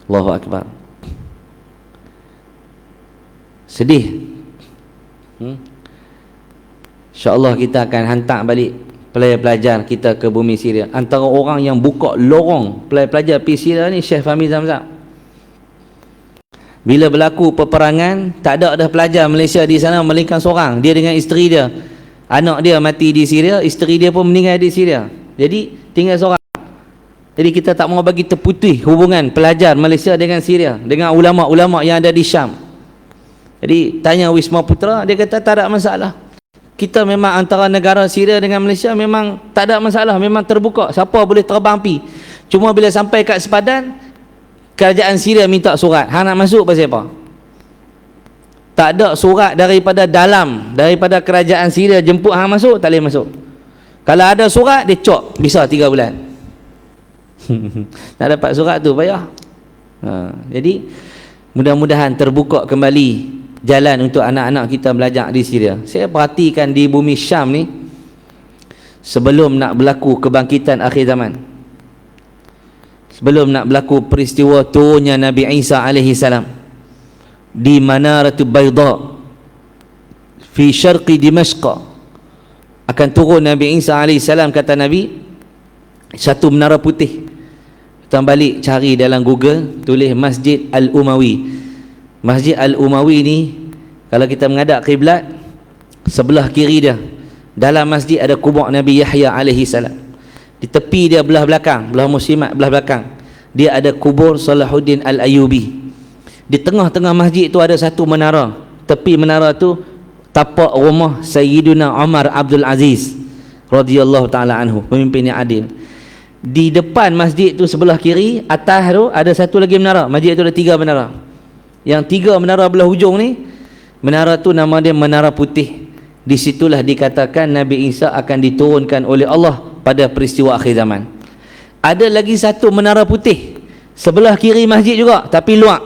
Allahu Akbar. Sedih. InsyaAllah kita akan hantar balik pelajar-pelajar kita ke bumi Syria. Antara orang yang buka lorong pelajar-pelajar pergi Syria ni Syekh Fahmi Zamzam. Bila berlaku peperangan, tak ada dah pelajar Malaysia di sana, melainkan seorang, dia dengan isteri dia. Anak dia mati di Syria, isteri dia pun meninggal di Syria. Jadi tinggal seorang. Jadi kita tak mau bagi terputih hubungan pelajar Malaysia dengan Syria, dengan ulama-ulama yang ada di Syam. Jadi tanya Wisma Putra, dia kata tak ada masalah. Kita memang antara negara Syria dengan Malaysia memang tak ada masalah, memang terbuka, siapa boleh terbang pi. Cuma bila sampai kat sepadan, kerajaan Syria minta surat, hang nak masuk pasal apa? Tak ada surat daripada dalam, daripada kerajaan Syria jemput hang masuk, tak boleh masuk. Kalau ada surat, dia cok, bisa 3 bulan. Tak dapat surat tu payah. Jadi mudah-mudahan terbuka kembali jalan untuk anak-anak kita belajar di Syria. Saya perhatikan di bumi Syam ni, sebelum nak berlaku kebangkitan akhir zaman, sebelum nak berlaku peristiwa turunnya Nabi Isa alaihi salam di Manaratul Bayda fi syarqi Dimashq, akan turun Nabi Isa alaihi salam, kata Nabi, satu menara putih. Tuan balik cari dalam Google, tulis Masjid Al-Umawi. Masjid Al-Umawi ni, kalau kita menghadap kiblat, sebelah kiri dia, dalam masjid ada kubur Nabi Yahya alaihi salam. Di tepi dia belah belakang, belah muslimat belah belakang, dia ada kubur Salahuddin Al-Ayyubi. Di tengah-tengah masjid tu ada satu menara. Tepi menara tu tapak rumah Sayyiduna Umar Abdul Aziz radhiyallahu taala anhu, pemimpin yang adil. Di depan masjid tu sebelah kiri, atas tu ada satu lagi menara. Masjid tu ada 3 menara. Yang 3 menara belah hujung ni, menara tu nama dia Menara Putih. Di situlah dikatakan Nabi Isa akan diturunkan oleh Allah pada peristiwa akhir zaman. Ada lagi satu menara putih sebelah kiri masjid juga, tapi luak,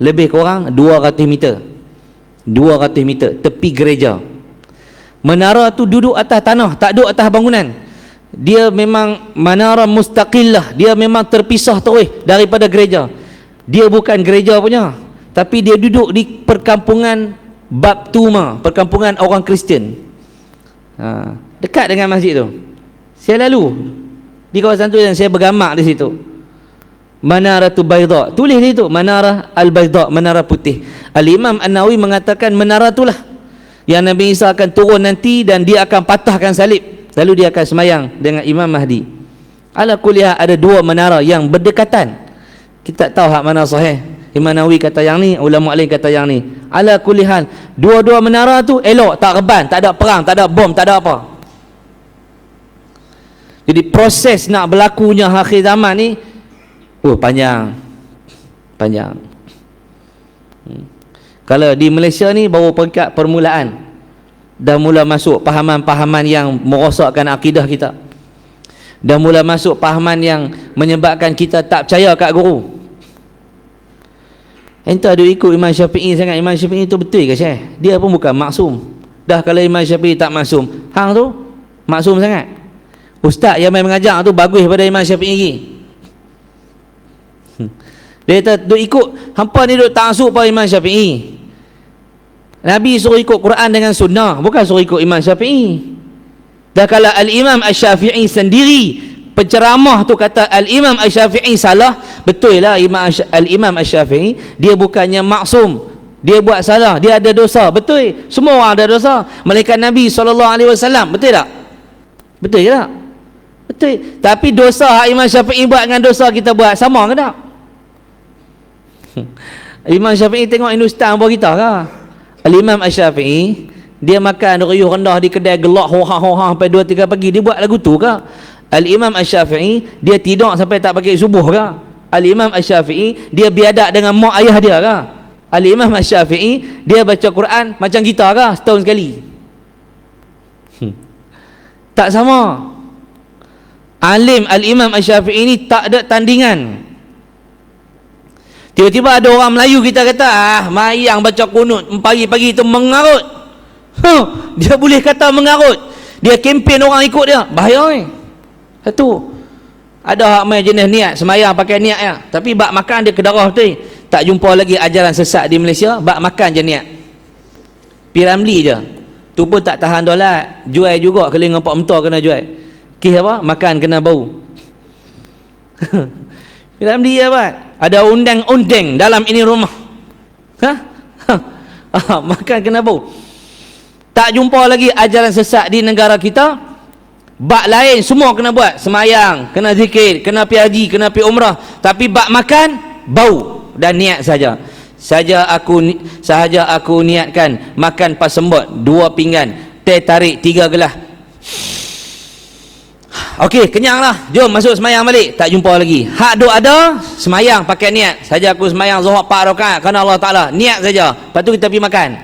lebih kurang 200 meter. 200 meter tepi gereja. Menara tu duduk atas tanah, tak duduk atas bangunan. Dia memang menara mustaqillah, dia memang terpisah terus daripada gereja. Dia bukan gereja punya, tapi dia duduk di perkampungan Baptuma, perkampungan orang Kristian. Dekat dengan masjid tu. Saya lalu di kawasan tu dan saya bergamak di situ. Manaratul Bayda, tulis di situ Manara Al-Bayda, menara putih. Al-Imam An-Nawawi mengatakan menara itulah yang Nabi Isa akan turun nanti dan dia akan patahkan salib, lalu dia akan semayang dengan Imam Mahdi. Ala kuliah ada 2 menara yang berdekatan. Kita tahu hak mana sahih. Imam Nawawi kata yang ni, ulama lain kata yang ni. Ala kulihan, 2 menara tu elok, tak reban, tak ada perang, tak ada bom, tak ada apa. Jadi proses nak berlakunya akhir zaman ni panjang. Kalau di Malaysia ni baru peringkat permulaan, dah mula masuk pahaman-pahaman yang merosakkan akidah kita, dah mula masuk pahaman yang menyebabkan kita tak percaya kat guru. Entah dia ikut Imam Syafi'i sangat. Imam Syafi'i tu betul ke Syekh? Dia pun bukan maksum. Dah kalau Imam Syafi'i tak maksum, hang tu maksum sangat. Ustaz yang main mengajar tu bagus daripada Imam Syafi'i lagi. Dia kata duk ikut, hampa ni duk ta'assub pada Imam Syafi'i. Nabi suruh ikut Quran dengan sunnah, bukan suruh ikut Imam Syafi'i. Dah kalau Al-Imam Asy-Syafi'i sendiri penceramah tu kata Al-Imam Asy-Syafi'i salah, betul lah Al-Imam Asy-Syafi'i dia bukannya maksum, dia buat salah, dia ada dosa, betul, semua orang ada dosa, malaikat Nabi SAW, betul tak? Betul ke tak? Betul. Tapi dosa Imam Syafi'i buat dengan dosa kita buat sama ke tak? Imam Syafi'i tengok Hindustan buat kita ke? Al-Imam Asy-Syafi'i dia makan riuh rendah di kedai gelak hoha-hoha sampai 2-3 pagi, dia buat lagu tu ke? Al-Imam Asy-Syafi'i dia tidur sampai tak pakai subuh ke? Al-Imam Asy-Syafi'i dia biadab dengan mak ayah dia ke? Al-Imam Asy-Syafi'i dia baca Quran macam kita ke? Setahun sekali. Tak sama. Alim Al-Imam Asy-Syafi'i ni tak ada tandingan. Tiba-tiba ada orang Melayu kita kata, mayang baca kunut pagi-pagi tu mengarut. Dia boleh kata mengarut. Dia kempen orang ikut dia. Bahaya ni. Satu. Ada hak main jenis niat semayang pakai niat ya, tapi bak makan dia kedarah betul. Tak jumpa lagi ajaran sesat di Malaysia, bak makan je niat. Piramli je. Tu pun tak tahan dolat, jual juga keliling empat mentor kena jual. Kih apa? Makan kena bau. Piramli apa? Ada undang-undang dalam ini rumah. Makan kena bau. Tak jumpa lagi ajaran sesat di negara kita. Bak lain semua kena buat, semayang, kena zikir, kena pi haji, kena pi umrah, tapi bak makan bau dan niat saja. Sahaja aku niatkan makan pasembot 2 pinggan, teh tarik 3 gelas. Okey, kenyanglah. Jom masuk semayang balik. Tak jumpa lagi. Hak duk ada, semayang pakai niat. Saja aku semayang Zuhur 4 rakaat kerana Allah Taala. Niat saja. Lepas tu kita pergi makan.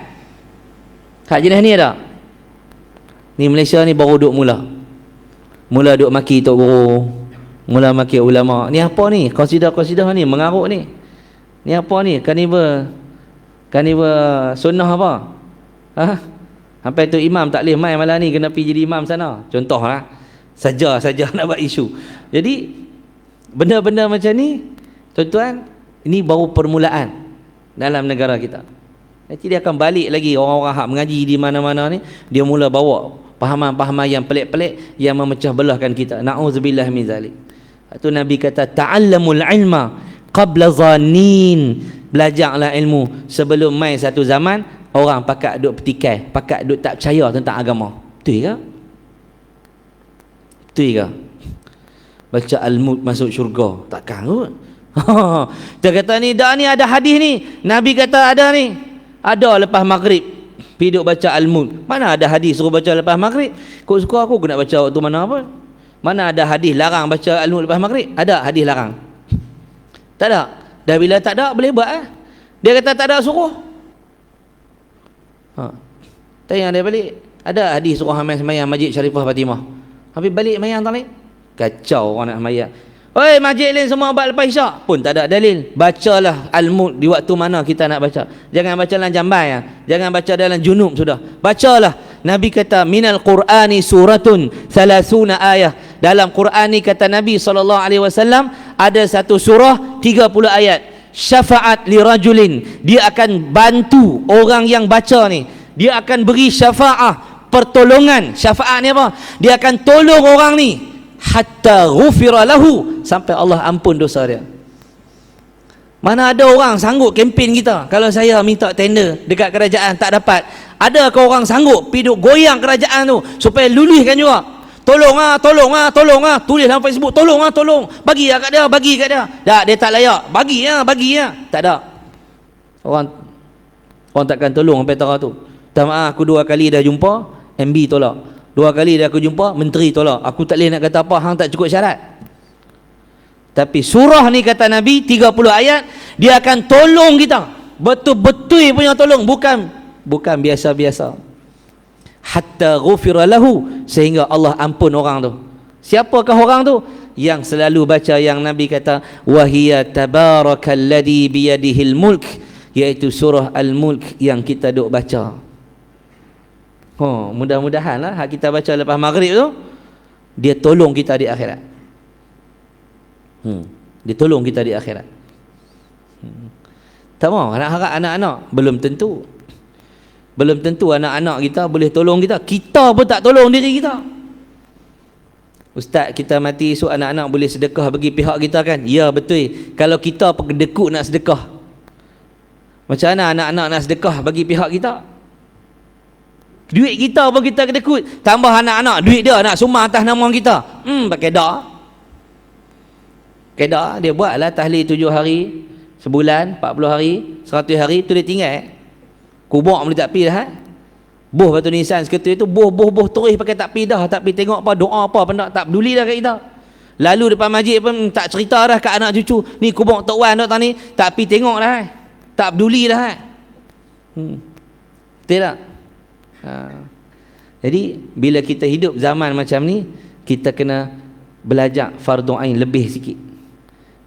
Hak jenis ni ada. Ni Malaysia ni baru duk mula duk maki tok guru, mula maki ulama. Ni apa ni? Qasidah ni mengarut ni. Ni apa ni? Carnival sunnah apa? Sampai tu imam tak boleh mai malam ni, kena pergi jadi imam sana. Contohlah. Saja nak buat isu. Jadi benda-benda macam ni, tuan-tuan, ini baru permulaan dalam negara kita. Nanti dia akan balik lagi, orang-orang hak mengaji di mana-mana ni, dia mula bawa pahaman-pahaman yang pelik-pelik yang memecah belahkan kita. Na'udzubillah min zalik. Itu Nabi kata ta'allamul ilma qabla zannin. Belajarlah ilmu sebelum mai satu zaman orang pakat duk petikai, pakat duk tak percaya tentang agama. Betul ke? Betul ke? Baca al-mulk masuk syurga. Takkan kot. Dia kata ni dah ni ada hadis ni. Nabi kata ada ni. Ada lepas maghrib. Piduk baca al-mulk. Mana ada hadis suruh baca lepas maghrib? Kau suka aku nak baca waktu mana apa? Mana ada hadis larang baca al-mulk lepas maghrib? Ada hadis larang? Tak ada. Dah bila tak ada boleh buat Dia kata tak ada suruh. Tanya dia balik. Ada hadis suruh hamil semayang Masjid Syarifah Fatimah. Habis balik semayang tak lain. Kacau orang nak semayang. Oi, masjid lain semua buat lepas isyak pun tak ada dalil. Bacalah al-mulk di waktu mana kita nak baca. Jangan baca dalam jambai ya. Jangan baca dalam junub sudah. Bacalah. Nabi kata minal Qur'ani suratun 30 ayat. Dalam Quran ni kata Nabi SAW ada satu surah 30 ayat. Syafaat li rajulin. Dia akan bantu orang yang baca ni. Dia akan beri syafaat, pertolongan. Syafaat ni apa? Dia akan tolong orang ni hatta ghufira lahu, sampai Allah ampun dosa dia. Mana ada orang sanggup kempen kita? Kalau saya minta tender dekat kerajaan tak dapat, ada ke orang sanggup pergi duk goyang kerajaan tu supaya lulihkan juga? Tolong tulis dalam Facebook, tolong bagi kat dia. Tak, dia tak layak, bagi tak ada. Orang takkan tolong sampai tarah tu. Tak maaf, aku 2 kali dah jumpa MB tolak, 2 kali dah aku jumpa menteri tolak. Aku tak boleh nak kata apa, hang tak cukup syarat. Tapi surah ni kata Nabi 30 ayat, dia akan tolong kita. Betul-betul punya tolong, bukan biasa-biasa. Hatta ghufira lahu, sehingga Allah ampun orang tu. Siapakah orang tu? Yang selalu baca yang Nabi kata wahiya tabarakalladzi biyadihil mulk, iaitu surah al-mulk yang kita duk baca. Mudah-mudahanlah hak kita baca lepas maghrib tu dia tolong kita di akhirat. Dia tolong kita di akhirat. Tak mau nak harap anak-anak, belum tentu anak-anak kita boleh tolong kita. Kita pun tak tolong diri kita. Ustaz, kita mati esok anak-anak boleh sedekah bagi pihak kita kan? Ya, betul. Kalau kita pedekut nak sedekah, macam mana anak-anak nak sedekah bagi pihak kita? Duit kita pun kita kedekut, tambah anak-anak duit dia nak sumbang atas nama kita. Pakai kedah dia buatlah tahlil 7 hari, sebulan, 40 hari, 100 hari tu dia tinggal. Kubur boleh tak pi dah. Boh batu nisan seketul itu boh terus pakai tak pi dah, tak pi tengok apa doa apa benda, tak peduli dah kat kita. Lalu depan masjid pun tak cerita dah kat anak cucu, ni kubur Tok Wan Tok ni, tak pi tengok dah. Tak peduli dah. Betul tak? Jadi bila kita hidup zaman macam ni, kita kena belajar fardu ain lebih sikit.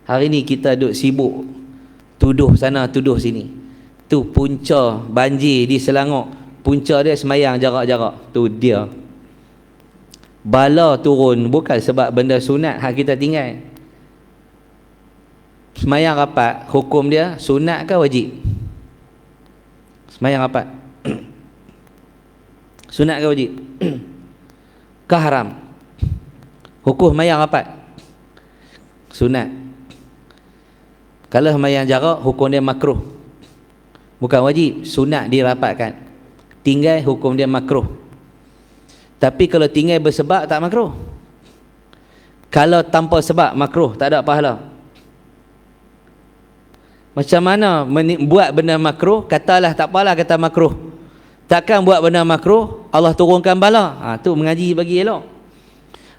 Hari ni kita duk sibuk tuduh sana tuduh sini. Tu punca banjir di Selangor, punca dia semayang jarak-jarak. Tu dia bala turun bukan sebab benda sunat hak kita tinggal. Semayang rapat, hukum dia sunat ke wajib? Semayang rapat sunat ke wajib? Ke haram? Hukum semayang rapat sunat. Kalau semayang jarak, hukum dia makruh, bukan wajib, sunat dirapatkan. Tinggal hukum dia makruh. Tapi kalau tinggal bersebab tak makruh. Kalau tanpa sebab makruh, tak ada pahala. Macam mana buat benda makruh? Katalah tak apalah, kata makruh. Takkan buat benda makruh Allah turunkan bala? Tu mengaji bagi elok.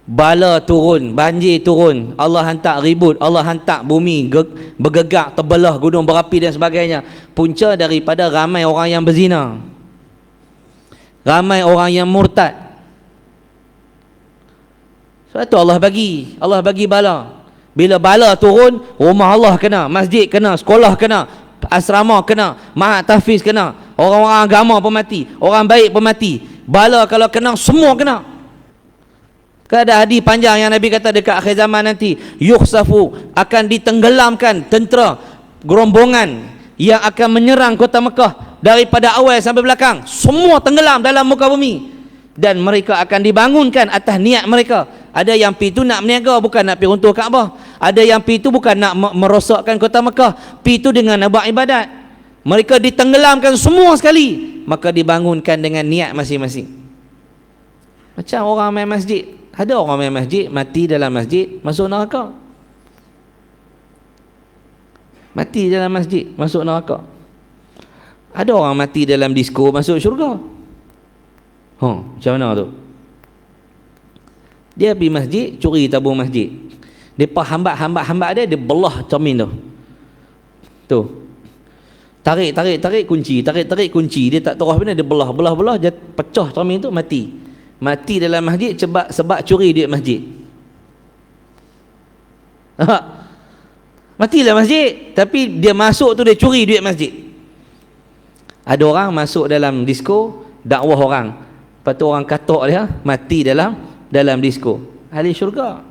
Bala turun, banjir turun, Allah hantar ribut, Allah hantar bumi bergegak, terbelah, gunung berapi dan sebagainya. Punca daripada ramai orang yang berzina, ramai orang yang murtad. Sebab tu Allah bagi bala. Bila bala turun, rumah Allah kena, masjid kena, sekolah kena, asrama kena, mahat tahfiz kena, orang-orang agama pun mati, orang baik pun mati. Bala kalau kena, semua kena. Ada hadis panjang yang Nabi kata dekat akhir zaman nanti, yukhsafu, akan ditenggelamkan tentera gerombongan yang akan menyerang kota Mekah daripada awal sampai belakang, semua tenggelam dalam muka bumi, dan mereka akan dibangunkan atas niat mereka. Ada yang pi tu nak berniaga, bukan nak pi runtuh Kaabah. Ada yang pi tu bukan nak merosakkan kota Mekah, pi tu dengan nak buat ibadat. Mereka ditenggelamkan semua sekali, maka dibangunkan dengan niat masing-masing. Macam orang main masjid. Ada orang main masjid, mati dalam masjid, masuk neraka. Mati dalam masjid, masuk neraka. Ada orang mati dalam disko, masuk syurga. Macam mana tu? Dia pergi masjid, curi tabung masjid. Depa hambat dia belah cermin tu. Tu. Tarik kunci, kunci. Dia tak terus benda, dia belah, dia pecah cermin tu, mati dalam masjid sebab curi duit masjid. Mati dalam masjid, tapi dia masuk tu dia curi duit masjid. Ada orang masuk dalam disko, dakwah orang, lepas tu orang katok dia, mati dalam disko, ahli syurga.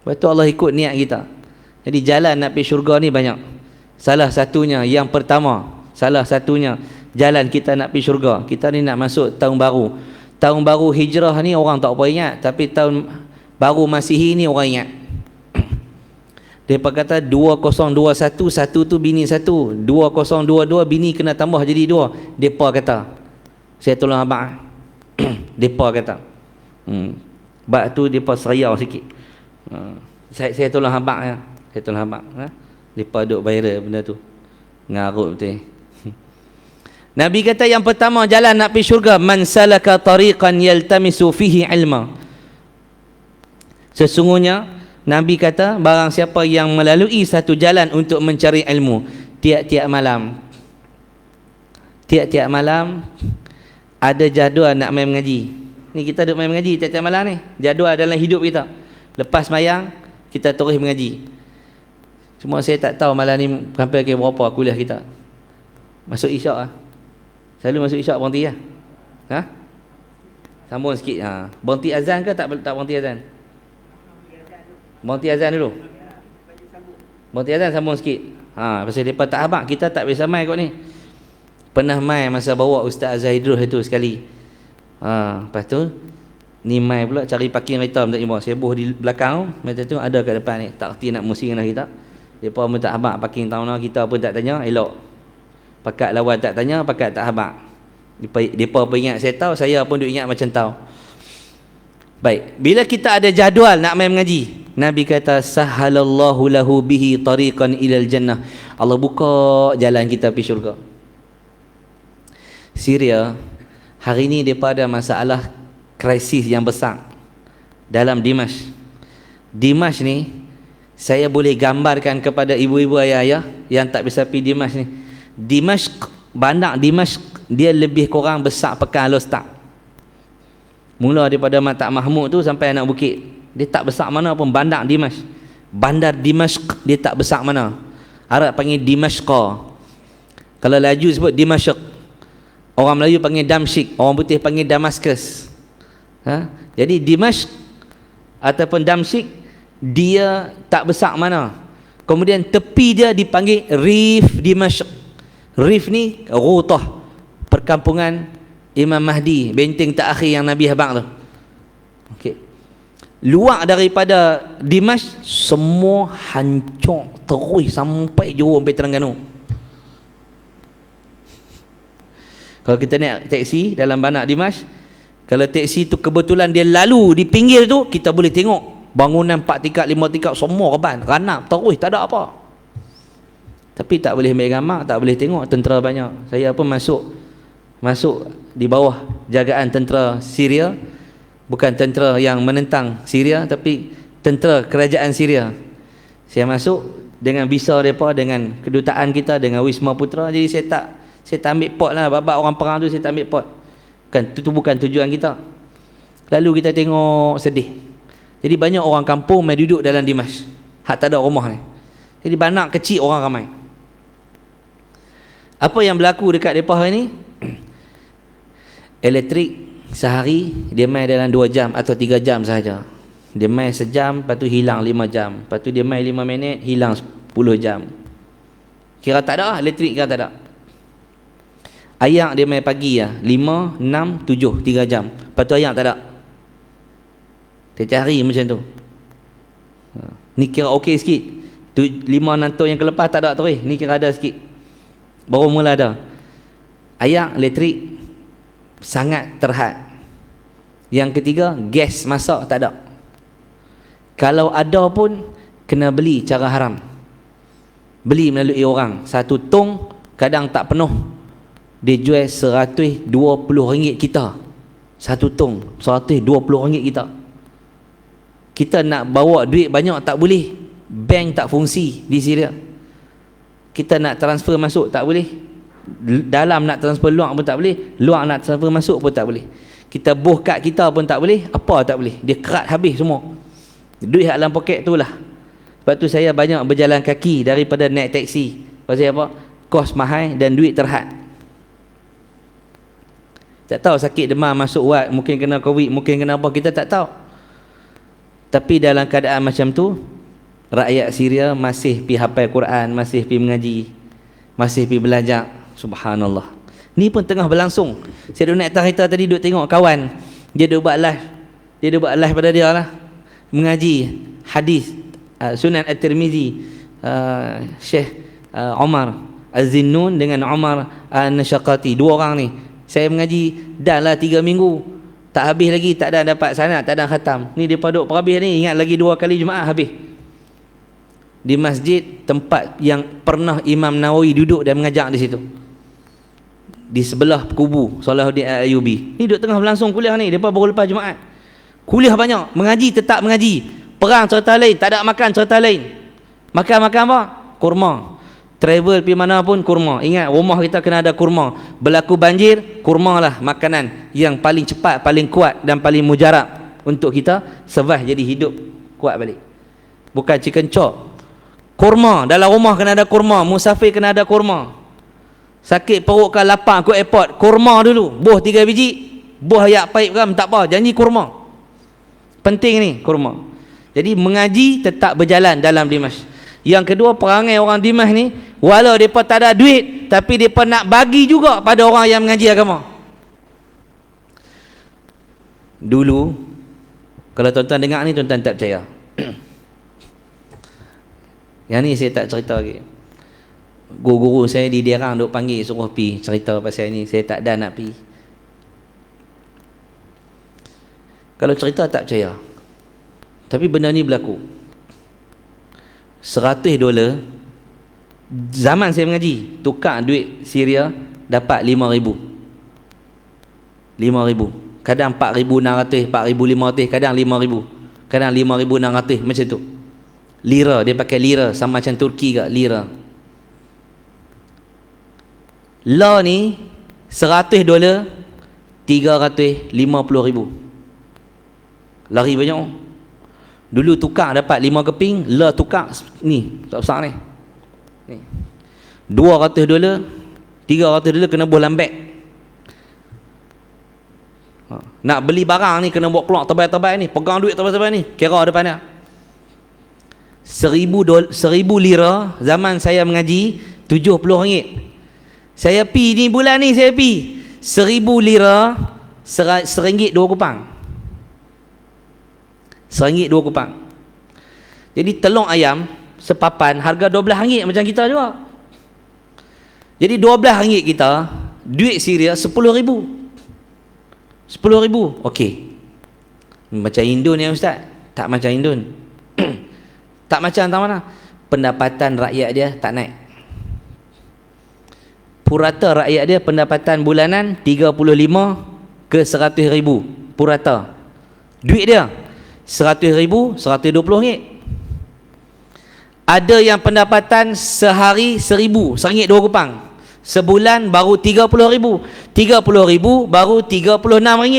Lepas tu Allah ikut niat kita. Jadi jalan nak pergi syurga ni banyak. Salah satunya jalan kita nak pergi syurga. Kita ni nak masuk tahun baru. Tahun baru hijrah ni orang tak apa ingat, tapi tahun baru Masihi ni orang ingat. Depa kata 2021, satu tu bini satu, 2022 bini kena tambah jadi dua. Depa kata, saya tolong abang. Depa kata, bab tu depa seriau sikit. Saya tolong abang ya. Saya tolong abang. Depa duk viral benda tu. Ngarut betul. Nabi kata yang pertama jalan nak pergi syurga, man salaka tariqan yaltamisu fihi ilma. Sesungguhnya Nabi kata barang siapa yang melalui satu jalan untuk mencari ilmu, tiap-tiap malam ada jadual nak main mengaji. Ni kita duk main mengaji tiap-tiap malam ni. Jadual dalam hidup kita. Lepas sembahyang kita terus mengaji. Cuma saya tak tahu malam ni sampai ke berapa kuliah kita. Masuk isyak ah. Selalu masuk isyak berhenti lah. Sambung sikit. Berhenti azan ke tak berhenti azan? Berhenti azan dulu. Berhenti azan sambung sikit. Pasal mereka tak habaq, kita tak biasa mai kot ni. Pernah mai masa bawa Ustaz Zahidrus itu sekali. Lepas tu ni mai pula cari parking kereta minta jumpa. Seboh di belakang, macam tu ada kat depan ni. Tak reti nak musing lah kita. Mereka pun tak habaq parking tahun lah, kita pun tak tanya, elok. Pakat lawan tak tanya, pakat tak habaq. Mereka pun ingat saya tahu, saya pun duk ingat macam tahu. Baik, bila kita ada jadual nak main mengaji, Nabi kata sahalallahu lahu bihi tariqan ilal jannah. Allah buka jalan kita pergi syurga. Syria hari ni depa ada masalah krisis yang besar dalam Dimash. Dimash ni saya boleh gambarkan kepada ibu-ibu ayah-ayah yang tak bisa pergi Dimash ni. Bandar Dimashq dia lebih kurang besar pekan Al-Ustaz. Mula daripada Matak Mahmud tu sampai anak bukit, dia tak besar mana pun bandar Dimashq. Bandar Dimashq dia tak besar mana. Arab panggil Dimashqa. Kalau laju sebut Dimashq. Orang Melayu panggil Damsyik, orang putih panggil Damaskus. Jadi Dimashq ataupun Damsyik dia tak besar mana. Kemudian tepi dia dipanggil Rif Dimashq. Rif ni Rutah, perkampungan Imam Mahdi, benteng terakhir yang Nabi habaq tu. Okey. Luar daripada Dimashq semua hancur terus sampai jauh sampai Terengganu. Kalau kita naik teksi dalam Banak Dimashq, kalau teksi tu kebetulan dia lalu di pinggir tu, kita boleh tengok bangunan 4 tingkat 5 tingkat semua reban, ranap terus, tak ada apa. Tapi tak boleh ambil gambar, tak boleh tengok tentera banyak. Saya pun masuk di bawah jagaan tentera Syria, bukan tentera yang menentang Syria, tapi tentera kerajaan Syria. Saya masuk dengan visa mereka, dengan kedutaan kita, dengan Wisma Putra. Jadi saya tak ambil pot lah, babak orang perang tu saya tak ambil pot. Itu bukan tujuan kita. Lalu kita tengok sedih. Jadi banyak orang kampung main duduk dalam Dimashq, hak tak ada rumah ni. Jadi Banak kecil orang ramai. Apa yang berlaku dekat mereka hari ni? Elektrik sehari dia main dalam 2 jam atau 3 jam sahaja. Dia main sejam, lepas tu hilang 5 jam. Lepas tu dia main 5 minit, hilang 10 jam. Kira tak ada lah, elektrik kira tak ada. Ayak dia main pagi lah, 5, 6, 7, 3 jam. Lepas tu ayak tak ada. Dia cari macam tu. Ni kira okey sikit. 5-6 tahun yang kelepas tak ada terus. Ni kira ada sikit. Baru mula ada. Ayak elektrik sangat terhad. Yang ketiga, gas masak tak ada. Kalau ada pun kena beli cara haram. Beli melalui orang. Satu tong kadang tak penuh. Dia jual RM120 kita. Satu tong RM120 kita. Kita nak bawa duit banyak tak boleh. Bank tak fungsi di Syria. Kita nak transfer masuk tak boleh. Dalam nak transfer luar pun tak boleh. Luar nak transfer masuk pun tak boleh. Kita boh kad kita pun tak boleh. Apa tak boleh. Dia kerat habis semua. Duit dalam poket tu lah. Sebab tu saya banyak berjalan kaki daripada naik teksi. Pasal apa? Kos mahal dan duit terhad. Tak tahu sakit demam masuk wad, mungkin kena COVID, mungkin kena apa, kita tak tahu. Tapi dalam keadaan macam tu, rakyat Syria masih pergi hafal Quran, masih pergi mengaji, masih pergi belajar. Subhanallah. Ni pun tengah berlangsung. Saya duduk naik kereta tadi, duduk tengok kawan, dia duduk buat live. Dia duduk buat live pada dia lah, mengaji hadis Sunan At-Tirmizi, Syekh Omar Az-Zinnun dengan Omar An-Nashaqati, 2 orang ni. Saya mengaji dah lah 3 minggu, tak habis lagi, tak ada dapat sanad, tak ada khatam. Ni dia paduk perhabis ni, ingat lagi 2 kali Jumaat habis. Di masjid tempat yang pernah Imam Nawawi duduk dan mengajar di situ, di sebelah kubu Salahuddin Al-Ayyubi. Ni duduk tengah berlangsung kuliah ni, depa baru lepas Jumaat. Kuliah banyak, mengaji tetap mengaji. Perang cerita lain, tak ada makan cerita lain. Makan apa? Kurma. Travel pergi mana pun kurma. Ingat, rumah kita kena ada kurma. Berlaku banjir, kurma lah makanan yang paling cepat, paling kuat dan paling mujarab untuk kita survive, jadi hidup kuat balik. Bukan chicken chop. Kurma, dalam rumah kena ada kurma. Musafir kena ada kurma. Sakit perut ke lapar ke airport, kurma dulu. Buah 3 biji. Buah ayak paip kan, tak apa, janji kurma. Penting ni kurma. Jadi mengaji tetap berjalan dalam Dimashq. Yang kedua, perangai orang Dimashq ni, walau mereka tak ada duit, tapi mereka nak bagi juga pada orang yang mengaji agama. Dulu, kalau tuan-tuan dengar ni, tuan-tuan tak percaya. Yang ni saya tak cerita lagi. Guru-guru saya di Derang duk panggil, suruh pi cerita pasal ni. Saya tak ada nak pi. Kalau cerita tak percaya. Tapi benda ni berlaku. $100 zaman saya mengaji, tukar duit Syria dapat 5,000. 5,000. Kadang 4,600, 4,500, kadang 5,000. Kadang 5,600 macam tu. Lira, dia pakai lira, sama macam Turki ke lira. Lah ni $100 $350,000. Lari banyak. Dulu tukar dapat 5 keping, lah tukar ni, tak besar ni. Ni. $200, $300 kena buah lambek. Nak beli barang ni kena bawa keluar tebal-tebal ni, pegang duit tebal-tebal ni, kira depan dia. seribu lira zaman saya mengaji RM70. Saya pi ni bulan ni saya pi 1000 lira RM1.02. RM1.02. Jadi telur ayam sepapan harga RM12 macam kita juga. Jadi RM12 kita, duit Syria RM10.000. RM10.000. Okey. Macam Indon ya Ustaz? Tak macam Indon. Tak macam mana? Pendapatan rakyat dia tak naik. Purata rakyat dia pendapatan bulanan 35 ke 100,000 purata. Duit dia 100,000, RM120. Ada yang pendapatan sehari 1,000, RM1.02. Sebulan baru RM30,000. RM30,000 baru RM36.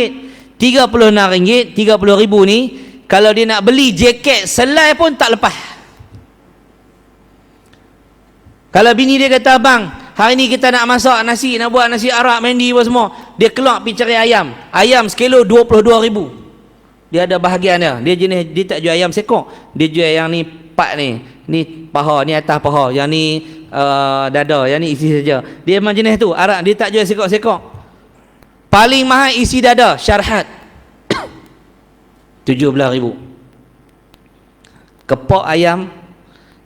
RM36, RM30,000 ni kalau dia nak beli jaket selai pun tak lepas. Kalau bini dia kata, abang, hari ni kita nak masak nasi, nak buat nasi Arab, mandi apa semua, dia keluar pergi cari ayam. Ayam sekilo RM22,000. Dia ada bahagian dia. Dia jenis, dia tak jual ayam sekok. Dia jual yang ni part ni. Ni paha, ni atas paha, yang ni dada, yang ni isi saja. Dia memang jenis tu. Arab, dia tak jual sekok-sekok. Paling mahal isi dada, syarhat. RM17,000. Kepok ayam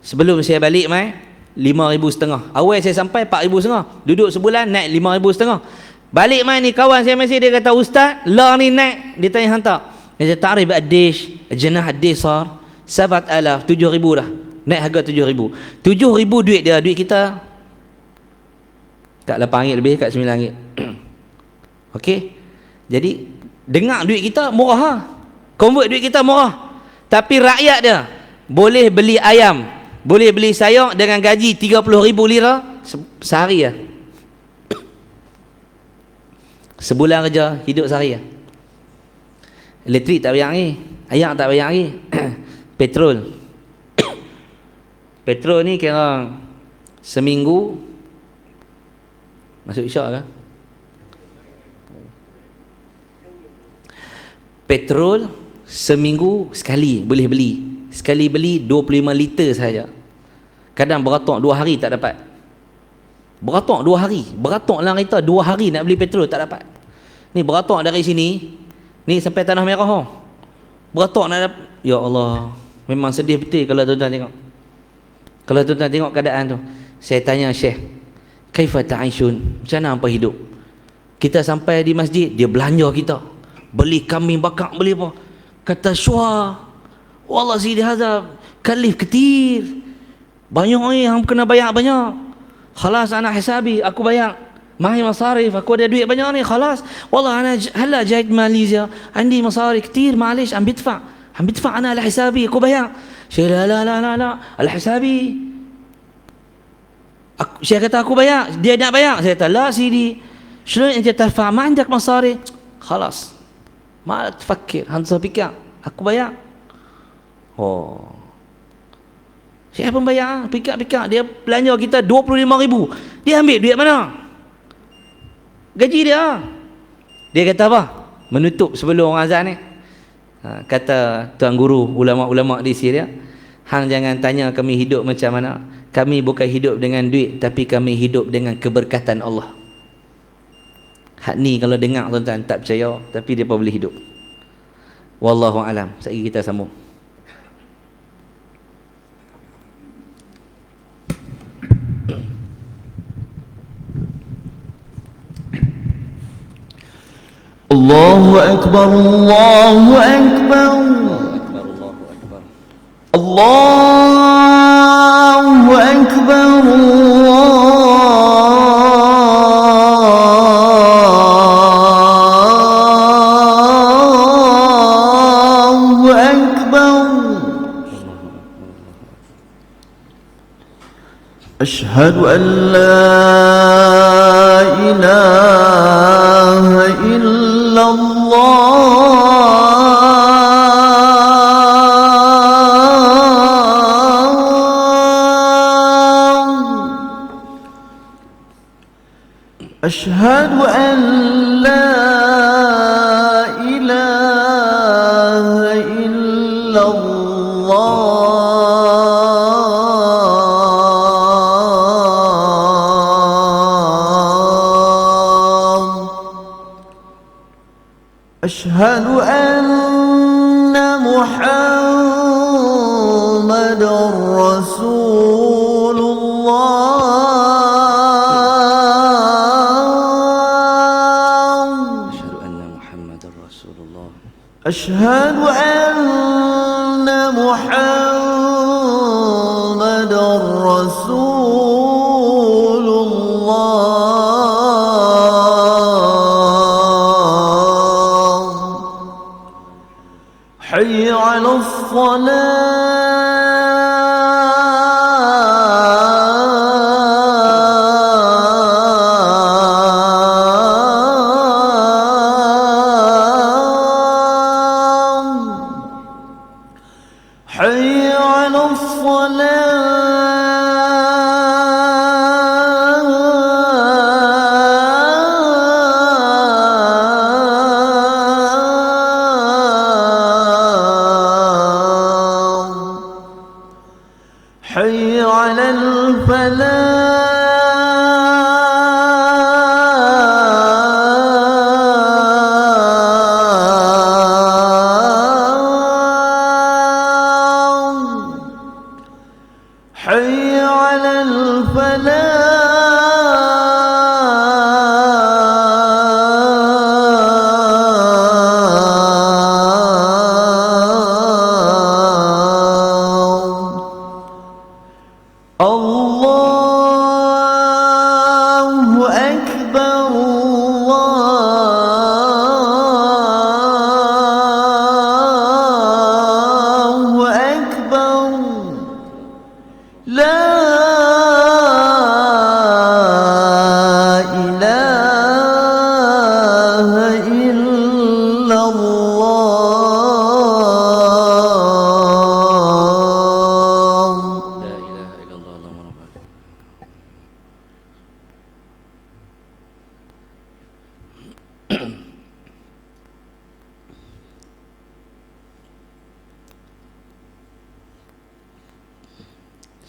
sebelum saya balik mai RM5,500. Awal saya sampai RM4,500. Duduk sebulan naik RM5,500. Balik mai ni kawan saya mesej, dia kata, ustaz, lah ni naik. Dia tanya hantar. Dia kata, ta'rif ad-dish, jenah ad-dish sar 7,000, 7,000 dah. Naik harga RM7,000. RM7,000 duit dia, duit kita kat RM8 lebih, kat RM9. Okey. Jadi dengar duit kita murah ha. Convert duit kita murah. Tapi rakyat dia boleh beli ayam, boleh beli sayur dengan gaji 30,000 lira sehari ya. Sebulan kerja hidup sehari ya. Elektrik tak bayar ni, air tak bayar ni. Petrol. Petrol ni kira seminggu masuk isyak ke? Petrol seminggu sekali boleh beli. Sekali beli 25 liter saja. Kadang beratok 2 hari tak dapat. Beratok 2 hari. Beratok lah kita 2 hari nak beli petrol tak dapat. Ni beratok dari sini, ni sampai Tanah Merah. Beratok nak dapat. Ya Allah, memang sedih betul kalau tuan-tuan tengok. Kalau tuan-tuan tengok keadaan tu. Saya tanya Syekh, kaifa ta'ishun? Macam mana hampa hidup? Kita sampai di masjid, dia belanja kita. Beli kambing bakar, beli apa? Kata syua, wallah sidi hadza kalif ketir. Banyak ni hang kena bayar banyak. Khalas ana hisabi, aku bayar. Mahi masarif, aku ada duit banyak ni, khalas. Wallah ana hala jait Malaysia, andi masarif ketir, معلش عم بدفع انا على حسابي, aku bayar. Syekh, la al hisabi. Syekh kata aku bayar, dia nak bayar. Saya kata la sidi, شلون انت تدفع ما عندك مصاري. خلاص ما تفكر, hantar fikir, aku bayar. Oh, siapa pun bayar. Fikir-fikir, dia belanja kita 25,000. Dia ambil duit mana? Gaji dia. Dia kata apa? Menutup sebelum orang azan ni. Kata tuan guru, ulama-ulama di Syria, hang jangan tanya kami hidup macam mana. Kami bukan hidup dengan duit, tapi kami hidup dengan keberkatan Allah. Hak ni kalau dengar tuan-tuan tak percaya, tapi dia boleh hidup. Wallahu alam. Sekali kita sambung. Allahu akbar, Allahu akbar. Allahu akbar, Allahu akbar. Ashhadu an la ilaha illallah. Ashhadu an la ilaha illallah. أشهد أن محمد رسول الله حي على الصلاة حي على الصلاة حي على الفلاح حي على الفلاح الله أكبر الله أكبر لا إله إلا الله La ilaha illallah Allahumma rabbana.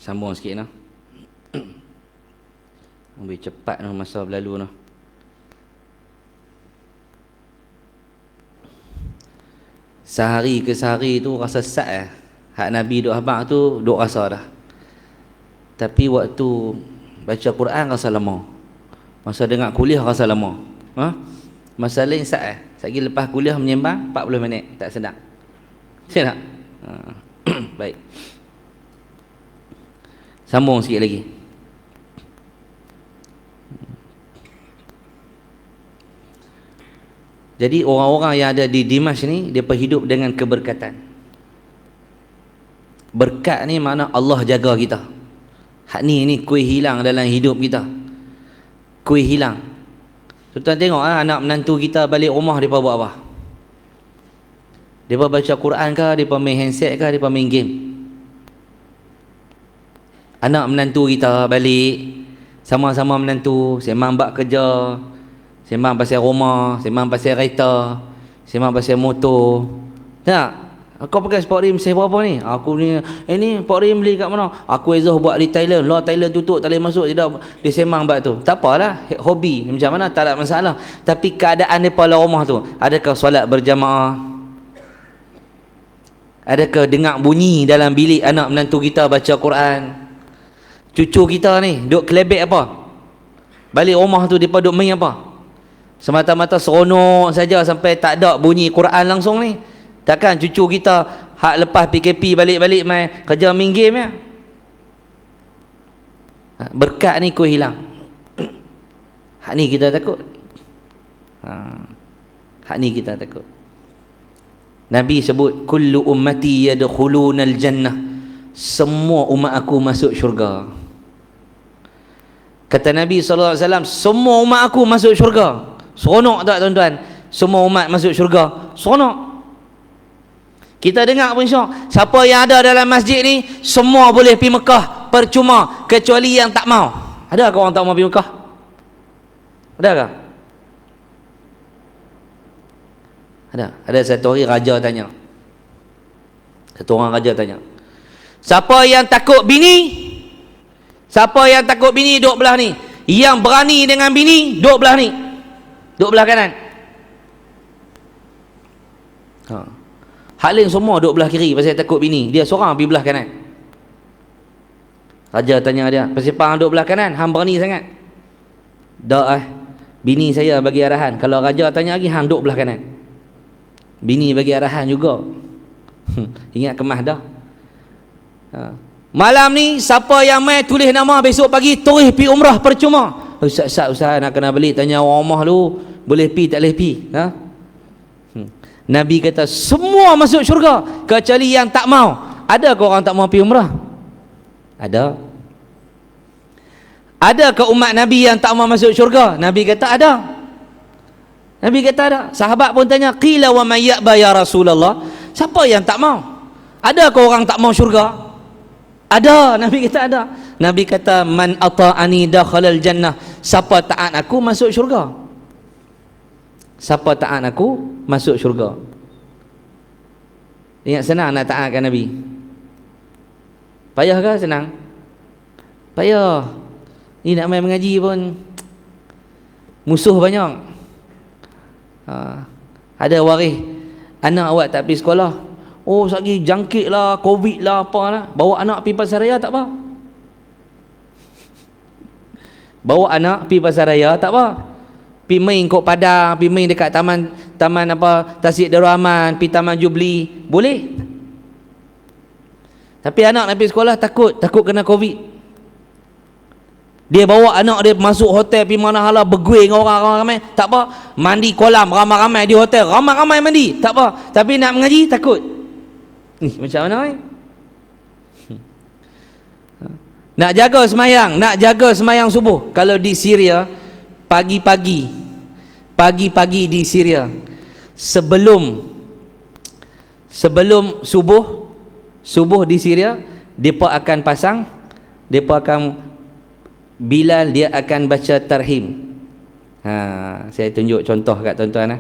Sambung sikit nah. Ambil cepat noh masa berlalu noh. Sehari ke sehari tu rasa sat hak Nabi duk habaq tu duk rasa dah. Tapi waktu baca Quran rasa lama. Masa dengar kuliah rasa lama. Ha? Masa lain sat Sagi lepas kuliah menyembang 40 minit tak sedap. Sedap. Ha. Baik. Sambung sikit lagi. Jadi orang-orang yang ada di Dimash ni dia hidup dengan keberkatan. Berkat ni makna Allah jaga kita. Hak ni kuih hilang dalam hidup kita. Kuih hilang. Tuan tengok anak menantu kita balik rumah depa buat apa? Depa baca Quran ke, depa main handset ke, depa main game. Anak menantu kita balik sama-sama menantu, sembang bab kerja, sembang pasal rumah, sembang pasal kereta, sembang pasal motor. Tak? Kau pakai sport rim saya berapa ni? Aku ni ni sport rim beli kat mana? Aku Ezoh buat di Thailand. Luar Thailand tutup tak boleh masuk. Dia sembang bab tu. Tak apalah, hobi macam mana tak ada masalah. Tapi keadaan depa dalam rumah tu, adakah solat berjamaah? Adakah dengar bunyi dalam bilik anak menantu kita baca Quran? Cucu kita ni duk kelebek apa? Balik rumah tu depa duk main apa? Semata-mata seronok saja sampai tak ada bunyi Quran langsung ni. Takkan cucu kita hak lepas PKP balik-balik main kerja main game ya? Berkat ni kau hilang. Hak ni kita takut. Hak ni kita takut. Nabi sebut kullu ummati yadkhulunal jannah. Semua umat aku masuk syurga. Kata Nabi SAW, semua umat aku masuk syurga. Seronok tak tuan-tuan? Semua umat masuk syurga. Seronok. Kita dengar pun insya, siapa yang ada dalam masjid ni semua boleh pergi Mekah percuma kecuali yang tak mau. Ada ke orang tak mau pergi Mekah? Ada ke? Ada satu hari raja tanya. Satu orang raja tanya, siapa yang takut bini? Siapa yang takut bini duduk belah ni? Yang berani dengan bini duduk belah ni. Duduk belah kanan. Hak lain semua duduk belah kiri pasal takut bini. Dia seorang pergi belah kanan. Raja tanya dia, pasal pang duduk belah kanan, hang berani sangat? Tak bini saya bagi arahan. Kalau raja tanya lagi, hang duduk belah kanan. Bini bagi arahan juga. Ingat kemas dah. Malam ni siapa yang mai tulis nama besok pagi terus pi umrah percuma. Ustaz nak kena balik tanya orang rumah lu, boleh pi tak boleh pi? Nabi kata semua masuk syurga kecuali yang tak mau. Ada ke orang tak mau pi umrah? Ada. Ada ke umat Nabi yang tak mau masuk syurga? Nabi kata ada. Nabi kata ada. Sahabat pun tanya, qila wa may ya'ba ya Rasulullah? Siapa yang tak mau? Ada ke orang tak mau syurga? Ada. Nabi kata ada. Nabi kata man ata'ani dakhalal jannah. Siapa taat aku masuk syurga. Siapa taat aku masuk syurga. Ingat senang nak taatkan Nabi? Payah ke senang? Payah. Ni nak main mengaji pun musuh banyak. Ada waris anak awak tak pergi sekolah. Oh lagi jangkit lah, covid lah, apalah. Bawa anak pergi pasar raya tak apa. Bawa anak pergi pasar raya tak apa. Pergi main kot Padang, pergi main dekat taman apa, Tasik Darul Aman, pergi Taman Jubli, boleh. Tapi anak nak pergi sekolah takut kena covid. Dia bawa anak dia masuk hotel pergi mana hala berguing orang ramai, tak apa. Mandi kolam ramai-ramai di hotel, ramai-ramai mandi, tak apa. Tapi nak mengaji takut. Ni macam mana Nak jaga semayang subuh. Kalau di Syria pagi-pagi di Syria sebelum subuh di Syria, depa akan Bilal dia akan baca tarhim. Saya tunjuk contoh kat tuan-tuan.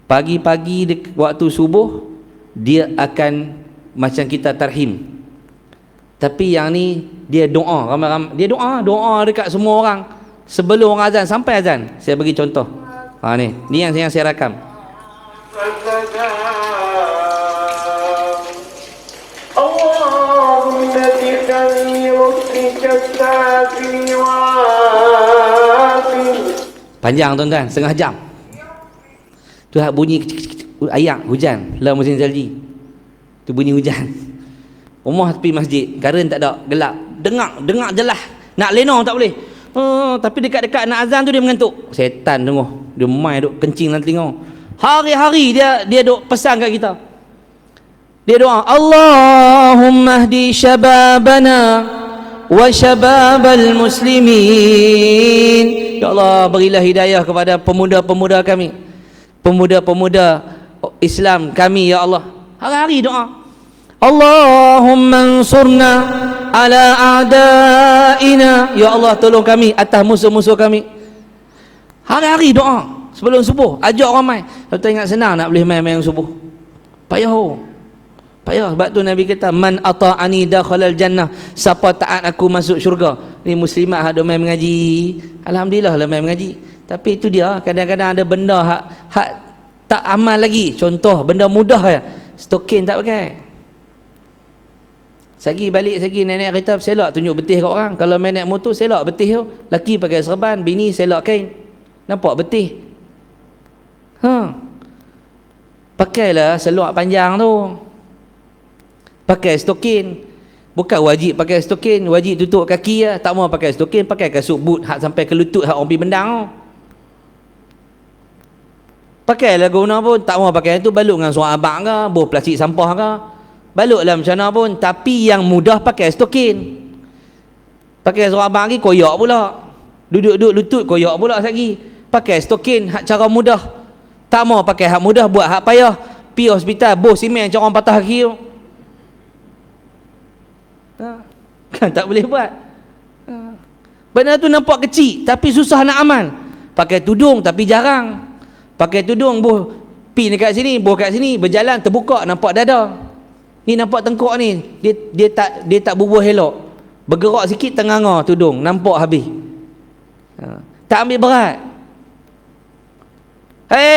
Pagi-pagi waktu subuh dia akan macam kita tarhim. Tapi yang ni dia doa, ramai-ramai dia doa dekat semua orang sebelum orang azan sampai azan. Saya bagi contoh. Ni yang saya rakam. Panjang tuan-tuan, setengah jam. Tu bunyi ayak hujan lah musim salji. Tu bunyi hujan. Rumah tepi masjid, karen tak ada, gelap. Dengar jelas. Nak lenong tak boleh. Tapi dekat-dekat nak azan tu dia mengantuk. Setan tengok. Dia mai duk kencing dalam telinga. Hari-hari dia duk pesan kat kita. Dia doa, Allahumma hdi syababana wa syababal muslimin. Ya Allah, berilah hidayah kepada pemuda-pemuda kami, pemuda-pemuda Islam kami, ya Allah. Hari-hari doa. Allahumma ansurna ala a'daina. Ya Allah, tolong kami atas musuh-musuh kami. Hari-hari doa sebelum subuh, ajak ramai. Kalau tak ingat senang nak boleh main-main subuh. Payah. Sebab tu Nabi kata man ata'ani dakhalal jannah. Siapa taat aku masuk syurga. Ni muslimat hak main mengaji, alhamdulillah lah main mengaji. Tapi itu dia, kadang-kadang ada benda hak tak amal lagi. Contoh benda mudah ya, stokin tak pakai. Sagi nenek kereta selak tunjuk betih kat orang. Kalau main naik motor selak betih tu. Laki pakai serban, bini selak kain. Nampak betih. Pakailah selak panjang tu. Pakai stokin. Bukan wajib pakai stokin, wajib tutup kaki lah. Tak mau pakai stokin, pakai kasut boot hak sampai ke lutut hak orang pergi bendang tu. Pakailah guna pun, tak mau pakai tu balut dengan suara abang ke, boh plastik sampah ke. Balutlah macam mana pun, tapi yang mudah pakai stokin. Pakai suara abang lagi koyak pula. Duduk-duduk lutut koyak pula lagi. Pakai stokin hak cara mudah. Tak mau pakai hak mudah, buat hak payah. Pi hospital boh simen macam orang patah kaki tu. Kan tak boleh buat. Benda tu nampak kecil tapi susah nak amal. Pakai tudung tapi jarang. Pakai tudung boh pi dekat sini, boh kat sini, berjalan terbuka nampak dada. Ni nampak tengkuk ni. Dia tak bubuh elok. Bergerak sikit tenganga tudung, nampak habis. Tak ambil berat.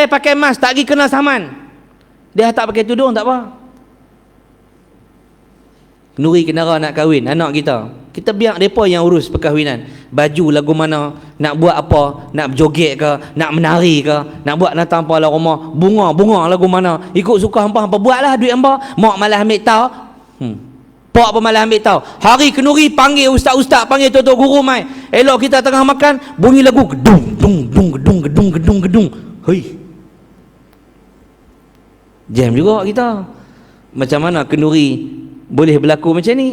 Pakai mask tak pergi kena saman. Dia tak pakai tudung tak apa. Nuri kenara nak kahwin anak kita biar mereka yang urus perkahwinan. baju lagu mana, nak buat apa, nak berjoget ke, nak menari ke, nak buat datang apa lah rumah, bunga lagu mana, ikut suka hampa buatlah duit hampa. Mak malah ambil tahu. Pak pun malah ambil tahu. Hari kenduri panggil ustaz-ustaz, panggil tuan-tuan guru mai. Elok kita tengah makan, bunyi lagu gedung. Hei. Jam juga kita. Macam mana kenduri boleh berlaku macam ni?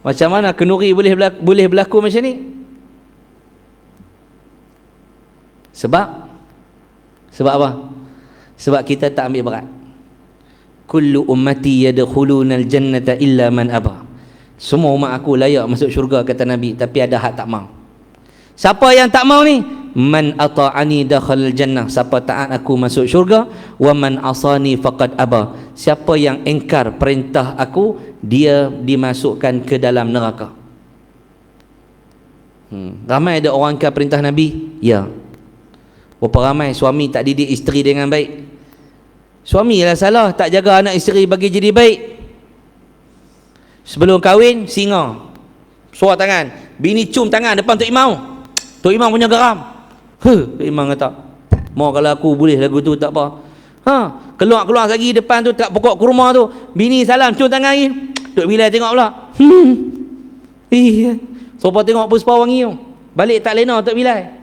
Macam mana kenduri boleh berlaku macam ni? Sebab apa? Sebab kita tak ambil berat. Kullu ummati yadkhuluna al-jannata illa man aba. Semua umat aku layak masuk syurga kata Nabi, tapi ada hak tak mau. Siapa yang tak mau ni? Man ata'ani dakhala al-jannah. Siapa taat aku masuk syurga, wa man asani faqad aba. Siapa yang engkar perintah aku, dia dimasukkan ke dalam neraka. Ramai ada orang engkar perintah Nabi? Ya. Berapa ramai suami tak didik isteri dengan baik? Suami lah salah, tak jaga anak isteri bagi jadi baik. Sebelum kahwin, singa suar tangan, bini cium tangan depan Tok Imam. Tok Imam punya geram. Tok Imam kata, mau kalau aku boleh lagu tu tak apa. Keluar lagi depan tu, kat pokok kurma tu, bini salam cium tangan lagi. Tok Bilal tengok pula. Sopa tengok puspa wangi tu. Balik tak lena Tok Bilal.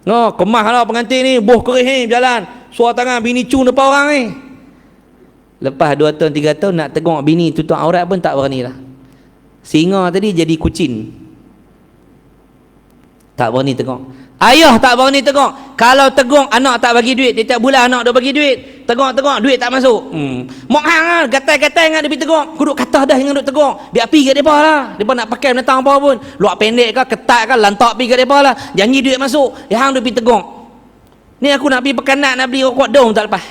Kemah lah pengantin ni, boh kerih berjalan. Suar tangan bini cium depan orang ni. Lepas 2 tahun 3 tahun nak tengok bini tutup aurat pun tak berani lah. Singa tadi jadi kucing. Tak berani tengok. Ayah tak berani tengok. Kalau tengok anak tak bagi duit, tiap bulan anak dah bagi duit. Tengok duit tak masuk. Mak hang lah, gatai-gatai dengan dia pergi tengok. Kuduk kata dah dengan duk tengok. Biar pergi kat depa lah. Depa nak pakai binatang apa pun. Luak pendek ke, ketat ke, lantak pergi kat depa lah. Janji duit masuk. Hang duk pergi tengok. Ni aku nak pergi pekanak, nak beli rokok dong tak lepas.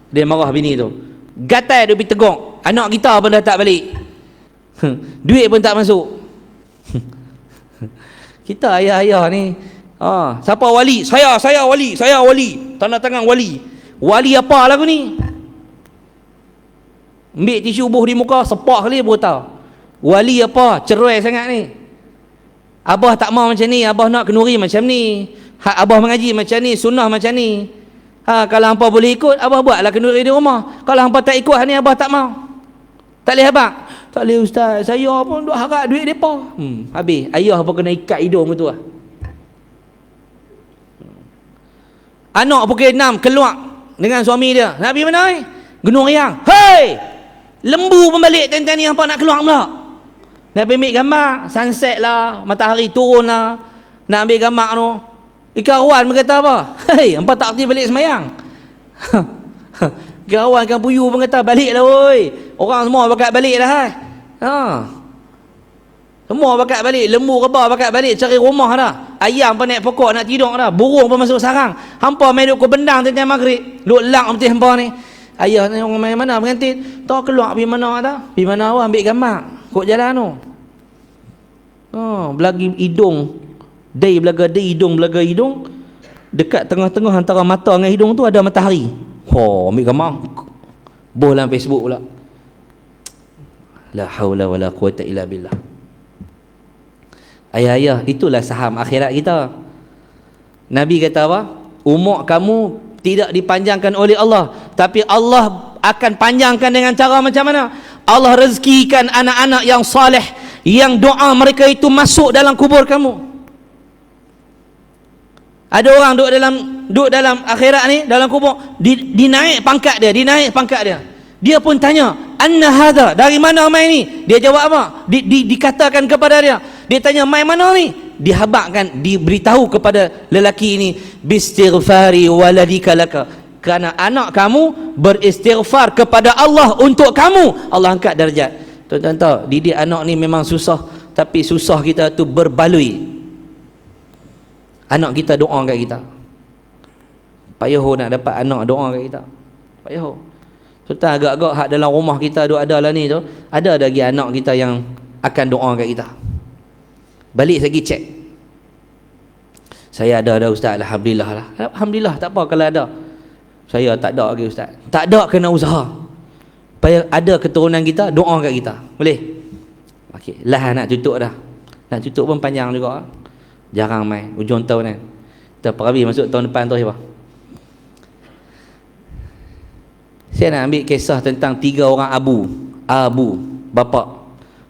Dia marah bini tu. Gatai dia pergi tegok. Anak kita pun dah tak balik. Duit pun tak masuk. Kita ayah-ayah ni. Siapa wali? Saya wali. Tanda tangan wali. Wali apa lagu ni? Ambil tisu buh di muka, sepak kali baru tahu. Wali apa? Cerai sangat ni. Abah tak mau macam ni, abah nak kenduri macam ni. Abah mengaji macam ni, sunnah macam ni. Kalau hampa boleh ikut, abah buatlah kenduri di rumah. Kalau hampa tak ikut ni, abah tak mau. Tak boleh abang? Tak boleh ustaz, saya pun duk harap duit depa. Habis ayah pun kena ikat hidung tu lah. Anak pukul 6 keluar dengan suami dia. Nak pergi mana ni? Gunung Riang. Hei! Lembu pun balik time-time ni hampa nak keluar pula. Nak pergi ambil gambar, sunset lah, matahari turun lah. Nak ambil gambar tu. Ikan Wan berkata apa? Hei, hampa tak kerti balik semayang. Ikan Wan, ikan puyuh pun kata, balik lah woi. Orang semua bakat balik dah. Semua bakat balik. Lembu rebah bakat balik cari rumah dah. Ayam pun naik pokok nak tidur dah. Burung pun masuk sarang. Hampa main duk bendang tengah maghrib. Duk lak betul hampa ni. Ayah ni orang main mana pengantin? Tahu keluar pergi mana dah? Pergi mana awak ambil gambar. Kok jalan tu. Belagi hidung. Day belaga day, hidung belaga hidung. Dekat tengah-tengah antara mata dengan hidung tu ada matahari. Ambil gambar. Boh dalam Facebook pula. La haula wala quwata illa billah. Ayah-ayah, itulah saham akhirat kita. Nabi kata apa? Umur kamu tidak dipanjangkan oleh Allah, tapi Allah akan panjangkan dengan cara macam mana? Allah rezekikan anak-anak yang saleh, yang doa mereka itu masuk dalam kubur kamu. Ada orang duduk dalam akhirat ni, dalam kubur, dinaik pangkat dia. Dia pun tanya, anna hadha, dari mana mai ni? Dia jawab apa? Dikatakan kepada dia. Dia tanya, mai mana ni? Dihabakkan, diberitahu kepada lelaki ini, bistighfari waladika laka, kerana anak kamu beristighfar kepada Allah untuk kamu, Allah angkat darjat. Tuan-tuan tahu, didik anak ni memang susah, tapi susah kita tu berbaloi. Anak kita doa kat kita. Payah nak dapat anak doa kat kita. Payah. Tuan-tuan, agak-agak hak dalam rumah kita ada lah ni tu, ada lagi anak kita yang akan doa kat kita. Balik lagi cek. Saya ada ustaz, alhamdulillah lah. Alhamdulillah, tak apa kalau ada. Saya tak ada lagi ustaz. Tak ada, kena usaha. supaya ada keturunan kita doa kat kita. Boleh? Okey, lah nak tutup dah. Nak tutup pun panjang juga. Jarang main hujung tahun kan. Kita pergi masuk tahun depan tu siapa? Saya nak ambil kisah tentang 3 orang abu bapa.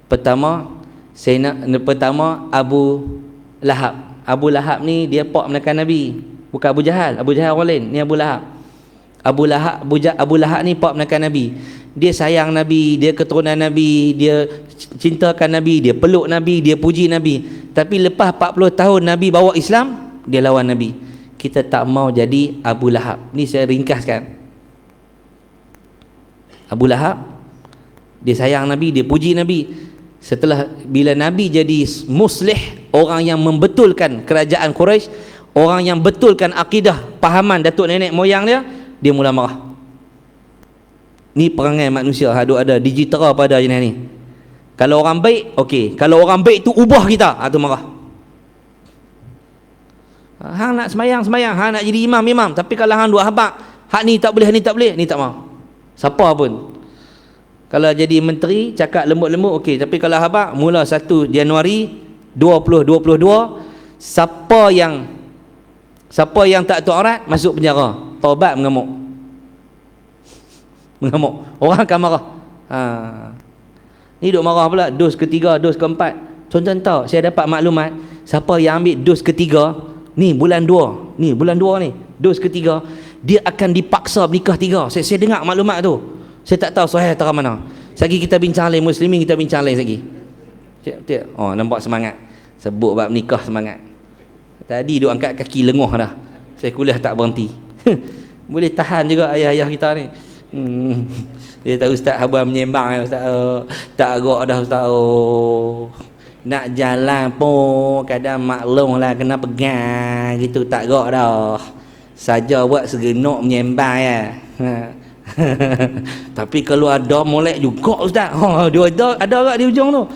Pertama Abu Lahab. Abu Lahab ni dia pak menekan Nabi. Bukan Abu Jahal. Abu Jahal orang lain. Ni Abu Lahab. Abu Lahab ni pak menekan Nabi. Dia sayang Nabi, dia keturunan Nabi, dia cintakan Nabi, dia peluk Nabi, dia puji Nabi. Tapi lepas 40 tahun Nabi bawa Islam, dia lawan Nabi. Kita tak mau jadi Abu Lahab. Ni saya ringkaskan. Abu Lahab, dia sayang Nabi, dia puji Nabi. Setelah bila Nabi jadi muslih, orang yang membetulkan kerajaan Quraisy, orang yang betulkan akidah, pahaman datuk nenek moyang dia mula marah. Ni perangai manusia ada digital pada jenis ni. Kalau orang baik, okey. Kalau orang baik tu ubah kita, tu marah. Hang nak semayang, hang nak jadi imam. Tapi kalau hang dua habaq, hak ni tak boleh, ni tak mau. Siapa pun. Kalau jadi menteri, cakap lembut-lembut, okey. Tapi kalau habaq, mula 1 Januari 2022, siapa yang tak taat masuk penjara. Taubat mengamuk. Orang akan marah. Ni duk marah pula dos ketiga, dos keempat. Tuan-tuan tahu, saya dapat maklumat siapa yang ambil dos ketiga ni bulan 2 ni, dos ketiga, dia akan dipaksa menikah 3. Saya dengar maklumat tu. Saya tak tahu sahih atau mana. Sagi kita bincang lain muslimin, kita bincang lain lagi. Oh, nampak semangat. Sebut bab nikah semangat. Tadi duk angkat kaki lenguh dah. Saya kuliah tak berhenti. Boleh tahan juga ayah-ayah kita ni. Dia tahu Ustaz Habar menyembang, Ustaz tak agak dah Ustaz. Nak jalan pun kadang maklum lah kena pegang gitu, tak agak dah. Saja buat segenok menyembang ya. Tapi kalau ada molek juga Ustaz. Dia ada agak di hujung tu.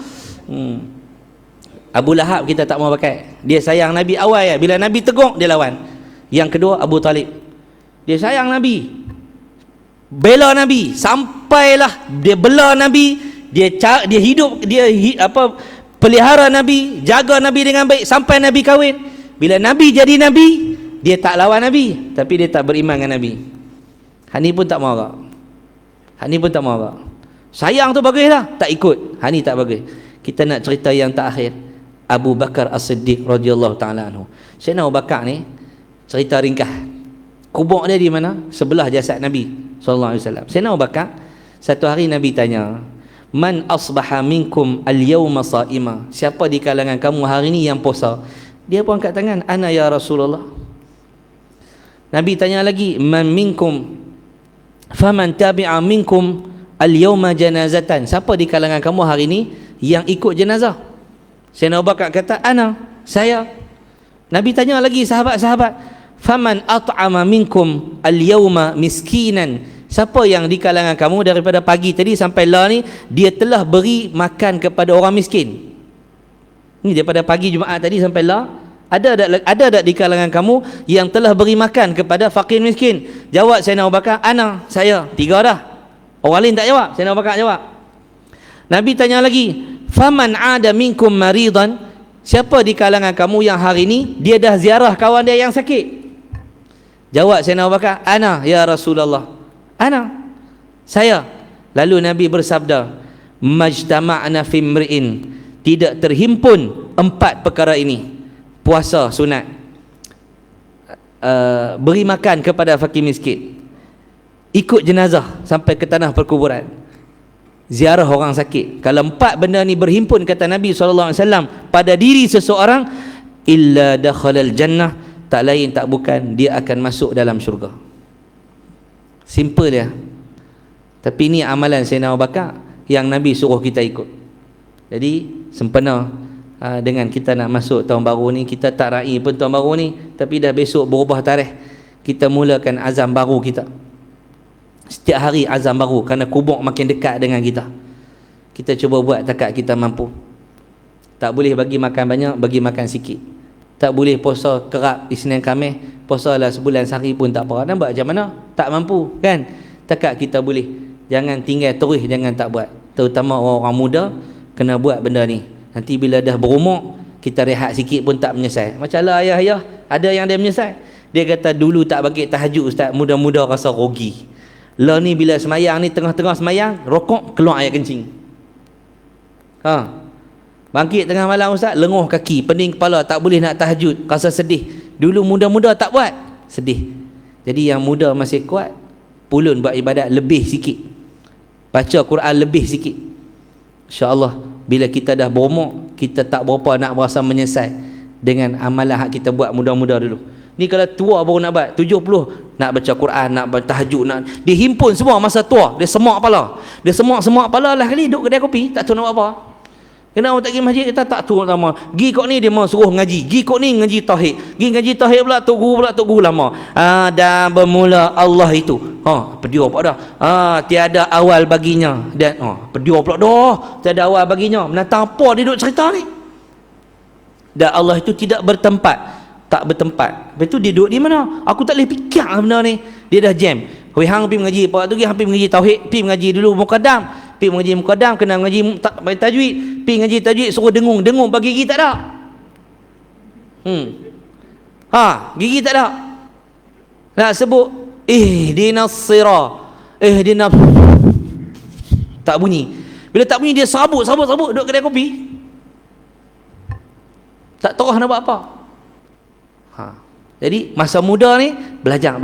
Abu Lahab kita tak mau pakai. Dia sayang Nabi awal ya. Bila Nabi tegur dia lawan. Yang kedua Abu Talib. Dia sayang Nabi, bela Nabi, sampailah dia bela Nabi, dia hidup, pelihara Nabi, jaga Nabi dengan baik sampai Nabi kahwin. Bila Nabi jadi Nabi, dia tak lawan Nabi, tapi dia tak beriman dengan Nabi. Hani pun tak mau agak. Sayang tu baguslah, tak ikut. Hani tak bagus. Kita nak cerita yang terakhir, Abu Bakar As-Siddiq radhiyallahu taala anhu. Sayyidina Abu Bakar ni, cerita ringkas. Kubur dia di mana? Sebelah jasad Nabi sallallahu alaihi wasallam. Sayyidina Abu Bakar, satu hari Nabi tanya, "Man asbaha minkum al-yawma sha'ima?" Siapa di kalangan kamu hari ni yang puasa? Dia pun angkat tangan, "Ana ya Rasulullah." Nabi tanya lagi, "Man minkum faman tabi'a minkum al-yawma janazatan?" Siapa di kalangan kamu hari ni yang ikut jenazah? Sayyidina Abu Bakar kata, "Ana, saya." Nabi tanya lagi sahabat-sahabat, "Faman at'ama minkum al-yawma miskinan?" Siapa yang di kalangan kamu daripada pagi tadi sampai lah ni dia telah beri makan kepada orang miskin? Ni daripada pagi Jumaat tadi sampai lah, ada tak di kalangan kamu yang telah beri makan kepada fakir miskin? Jawab Sayyidina Abu Bakar, "Ana, saya." 3 dah. Orang lain tak jawab, Sayyidina Abu Bakar jawab. Nabi tanya lagi, "Faman 'ada minkum maridan?" Siapa di kalangan kamu yang hari ni dia dah ziarah kawan dia yang sakit? Jawab Sayyidina Abu Bakar, "Ana ya Rasulullah." Ana, saya. Lalu Nabi bersabda, "Majtama'na fi imri'in." Tidak terhimpun 4 perkara ini. Puasa sunat, beri makan kepada fakir miskin, ikut jenazah sampai ke tanah perkuburan, ziarah orang sakit. Kalau 4 benda ni berhimpun, kata Nabi SAW, pada diri seseorang, illa dakhalal jannah, tak lain tak bukan dia akan masuk dalam syurga. Simple dia. Tapi ni amalan Sayyidina Abu Bakar yang Nabi suruh kita ikut. Jadi sempena dengan kita nak masuk tahun baru ni, kita tak raih pun tahun baru ni, tapi dah besok berubah tarikh, kita mulakan azam baru kita. Setiap hari azam baru, kerana kubur makin dekat dengan kita. Kita cuba buat takat kita mampu. Tak boleh bagi makan banyak, bagi makan sikit. Tak boleh puasa kerap Isnin Khamis, puasalah sebulan sehari pun tak apa. Nampak macam mana? Tak mampu kan? Takat kita boleh. jangan tinggal terus, jangan tak buat. Terutama orang-orang muda kena buat benda ni. Nanti bila dah berumur, kita rehat sikit pun tak menyesal. Macam lah ayah-ayah, ada yang dia menyesal. Dia kata dulu tak bagi tahajud ustaz, muda-muda rasa rugi. Lah ni bila semayang ni, tengah-tengah semayang, rokok keluar air kencing. Bangkit tengah malam ustaz, lenguh kaki, pening kepala, tak boleh nak tahajud, rasa sedih. Dulu muda-muda tak buat, sedih. Jadi yang muda masih kuat, pulun buat ibadat lebih sikit, baca Quran lebih sikit. InsyaAllah bila kita dah berumur, kita tak berapa nak berasa menyesal dengan amalan hak kita buat muda-muda dulu. Ni kalau tua baru nak buat, 70 nak baca Quran, nak bertahajud, nak dia himpun semua masa tua, dia semak kepala. Dia semak kepala lah kali duduk kedai kopi, tak tahu nak buat apa. Kena orang tak pergi masjid, kita tak tahu lama. Gi kok ni dia mau suruh ngaji, gi kok ni ngaji tauhid. Gi ngaji tauhid pula tok guru lama. Dan bermula Allah itu. Pedia pula dah. Tiada awal baginya. Dan pedia pula dah. Tiada awal baginya. Menatang apa dia duduk cerita ni? Dan Allah itu tidak bertempat, tak bertempat. Lepas tu dia duduk di mana? Aku tak boleh fikir benda ni. Dia dah jam. Hang pergi mengaji, pak tu pergi hampir mengaji tauhid, pergi mengaji dulu mukadam. Pergi mengaji mukadam, kena mengaji tajwid, pergi mengaji tajwid, suruh dengung bagi gigi tak ada. Gigi tak ada. Nak sebut ihdinas sira, ihdinas, tak bunyi. Bila tak bunyi dia sabut duduk kedai kopi. Tak tahu nak buat apa. Jadi masa muda ni belajar.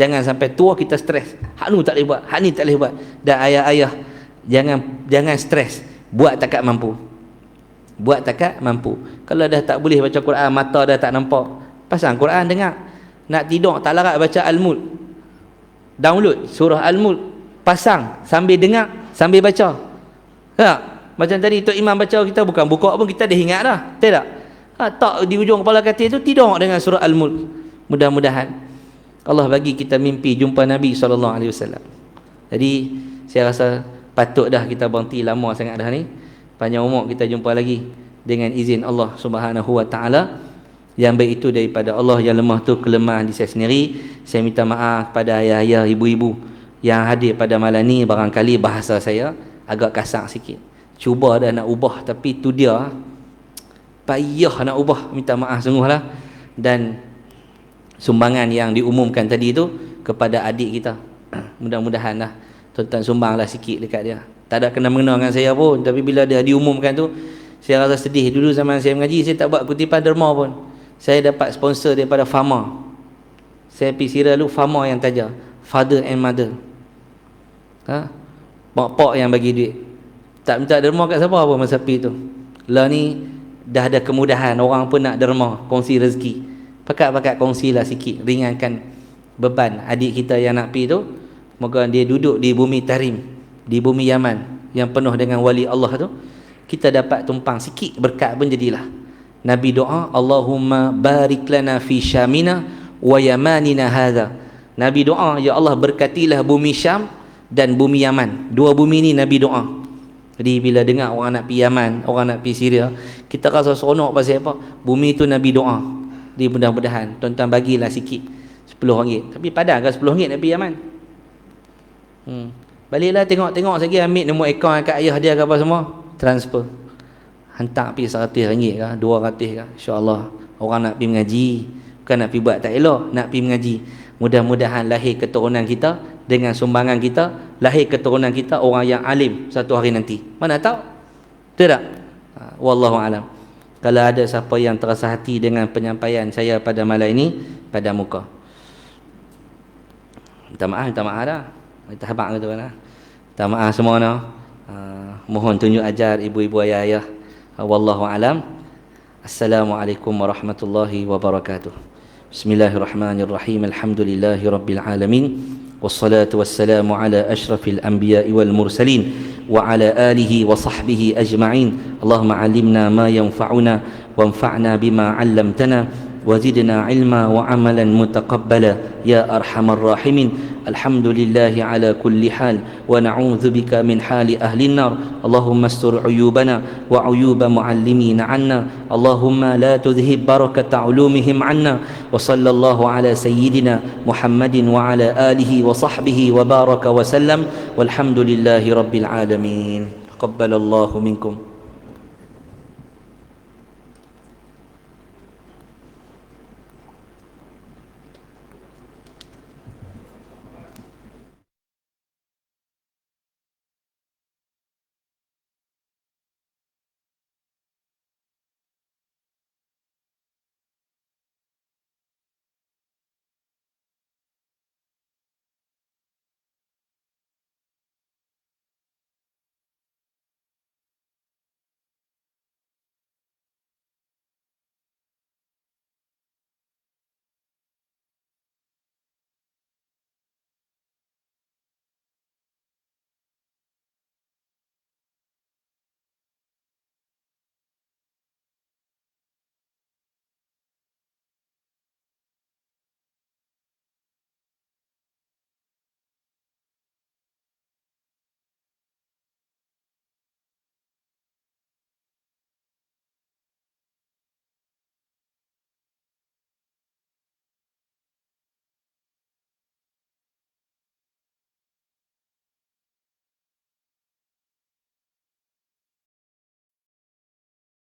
Jangan sampai tua kita stres. Hak ni tak boleh buat, hak ni tak boleh buat. Dan ayah-ayah jangan stres. Buat takat mampu. Kalau dah tak boleh baca Quran, mata dah tak nampak, pasang Quran dengar. Nak tidur tak larat baca Al-Mulk, download surah Al-Mulk, pasang sambil dengar, sambil baca. Tak? Macam tadi Tok Imam baca, kita bukan buka pun kita dah ingat dah. Tak? Tak di ujung kepala katil tu tidur dengan surah Al-Mulk. Mudah-mudahan Allah bagi kita mimpi jumpa Nabi SAW. Jadi saya rasa patut dah kita berhenti lama sangat dah ni. Panjang umur kita jumpa lagi dengan izin Allah Subhanahu Wa Taala. Yang baik itu daripada Allah, yang lemah tu kelemahan di saya sendiri. Saya minta maaf pada ayah-ayah, ibu-ibu yang hadir pada malam ni. Barangkali bahasa saya agak kasar sikit. Cuba dah nak ubah, tapi tu dia payah nak ubah. Minta maaf sungguhlah. Dan sumbangan yang diumumkan tadi tu kepada adik kita, mudah-mudahan lah tuan-tuan sumbanglah sikit dekat dia. Tak ada kena-mengena dengan saya pun, tapi bila dia diumumkan tu saya rasa sedih. Dulu zaman saya mengaji, saya tak buat kutipan derma pun. Saya dapat sponsor daripada Fama. Saya pergi sira dulu, Fama yang taja Father and Mother. Mak-pak yang bagi duit. Tak minta derma kat siapa pun masa pergi tu. Lah ni dah ada kemudahan, orang pun nak derma, kongsi rezeki. Pakat-pakat kongsilah sikit, ringankan beban adik kita yang nak pergi tu. Moga dia duduk di bumi Tarim, di bumi Yaman yang penuh dengan wali Allah tu, kita dapat tumpang sikit berkat pun jadilah. Nabi doa, Allahumma barik lana fi Syamina wa Yamanina hadha. Nabi doa, ya Allah berkatilah bumi Syam dan bumi Yaman. Dua bumi ni Nabi doa. Jadi bila dengar orang nak pergi Yaman, orang nak pergi Syria, kita rasa seronok pasal apa? Bumi tu Nabi doa. Jadi mudah-mudahan tuan-tuan bagilah sikit, RM10. Tapi padan ke RM10 nak pergi Yaman? Baliklah tengok-tengok lagi, ambil nombor akaun kat ayah dia ke apa semua, transfer, hantar pergi RM100 ke RM200 ke. InsyaAllah orang nak pergi mengaji, bukan nak pergi buat tak elok, nak pergi mengaji. Mudah-mudahan lahir keturunan kita, dengan sumbangan kita, lahir keturunan kita orang yang alim satu hari nanti. Mana tahu? Betul tak? Wallahualam. Kalau ada siapa yang terasa hati dengan penyampaian saya pada malam ini, pada muka, minta maaf dah. Minta habaq gitu kan. Minta maaf semua no. Mohon tunjuk ajar ibu-ibu ayah-ayah. Wallahu alam. Assalamualaikum warahmatullahi wabarakatuh. Bismillahirrahmanirrahim. Alhamdulillahi rabbil alamin. Wassalatu wassalamu ala asyrafil anbiya'i wal mursalin wa ala alihi wa sahbihi ajma'in. Allahumma 'allimna ma yanfa'una wanfa'na bima 'allamtana وزدنا علما وعملا متقبلا يا أرحم الراحمين. الحمد لله على كل حال ونعوذ بك من حال أهل النار. اللهم استر عيوبنا وعيوب معلمين عنا. اللهم لا تذهب بركة علومهم عنا. وصلى الله على سيدنا محمد وعلى آله وصحبه وبارك وسلم والحمد لله رب العالمين. تقبل الله منكم.